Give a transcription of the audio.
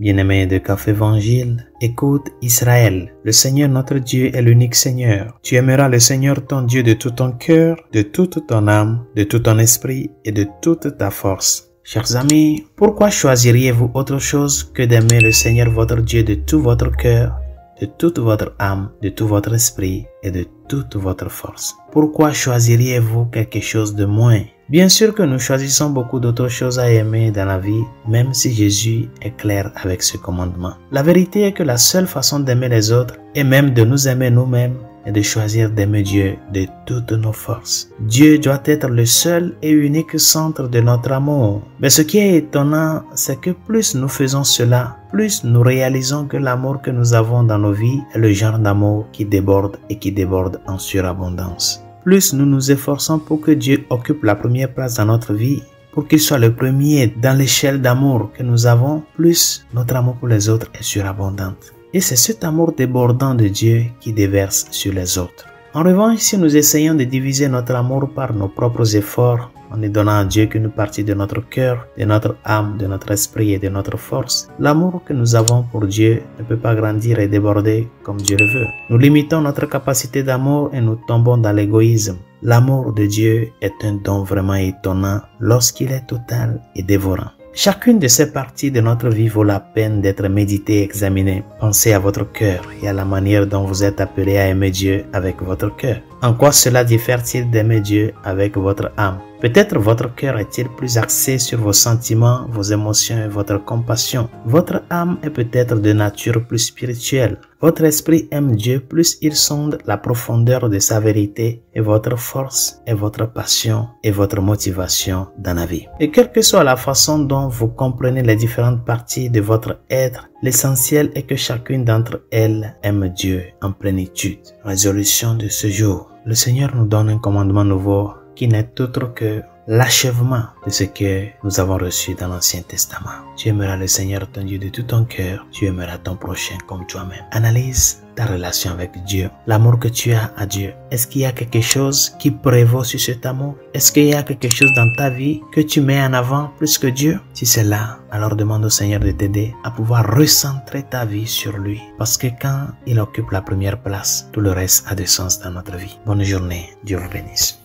Bien-aimé de Café Évangile, écoute Israël, le Seigneur notre Dieu est l'unique Seigneur. Tu aimeras le Seigneur ton Dieu de tout ton cœur, de toute ton âme, de tout ton esprit et de toute ta force. Chers amis, pourquoi choisiriez-vous autre chose que d'aimer le Seigneur votre Dieu de tout votre cœur, de toute votre âme, de tout votre esprit et de toute votre force? Pourquoi choisiriez-vous quelque chose de moins? Bien sûr que nous choisissons beaucoup d'autres choses à aimer dans la vie, même si Jésus est clair avec ce commandement. La vérité est que la seule façon d'aimer les autres, et même de nous aimer nous-mêmes, est de choisir d'aimer Dieu de toutes nos forces. Dieu doit être le seul et unique centre de notre amour. Mais ce qui est étonnant, c'est que plus nous faisons cela, plus nous réalisons que l'amour que nous avons dans nos vies est le genre d'amour qui déborde et qui déborde en surabondance. Plus nous nous efforçons pour que Dieu occupe la première place dans notre vie, pour qu'il soit le premier dans l'échelle d'amour que nous avons, plus notre amour pour les autres est surabondant. Et c'est cet amour débordant de Dieu qui déverse sur les autres. En revanche, si nous essayons de diviser notre amour par nos propres efforts, en ne donnant à Dieu qu'une partie de notre cœur, de notre âme, de notre esprit et de notre force, l'amour que nous avons pour Dieu ne peut pas grandir et déborder comme Dieu le veut. Nous limitons notre capacité d'amour et nous tombons dans l'égoïsme. L'amour de Dieu est un don vraiment étonnant lorsqu'il est total et dévorant. Chacune de ces parties de notre vie vaut la peine d'être méditée et examinée. Pensez à votre cœur et à la manière dont vous êtes appelé à aimer Dieu avec votre cœur. En quoi cela diffère-t-il d'aimer Dieu avec votre âme? Peut-être votre cœur est-il plus axé sur vos sentiments, vos émotions et votre compassion. Votre âme est peut-être de nature plus spirituelle. Votre esprit aime Dieu plus il sonde la profondeur de sa vérité et votre force est votre passion et votre motivation dans la vie. Et quelle que soit la façon dont vous comprenez les différentes parties de votre être, l'essentiel est que chacune d'entre elles aime Dieu en plénitude. Résolution de ce jour. Le Seigneur nous donne un commandement nouveau qui n'est autre que l'achèvement de ce que nous avons reçu dans l'Ancien Testament. Tu aimeras le Seigneur ton Dieu de tout ton cœur, tu aimeras ton prochain comme toi-même. Analyse ta relation avec Dieu, l'amour que tu as à Dieu. Est-ce qu'il y a quelque chose qui prévaut sur cet amour? Est-ce qu'il y a quelque chose dans ta vie que tu mets en avant plus que Dieu? Si c'est là, alors demande au Seigneur de t'aider à pouvoir recentrer ta vie sur lui. Parce que quand il occupe la première place, tout le reste a du sens dans notre vie. Bonne journée, Dieu vous bénisse.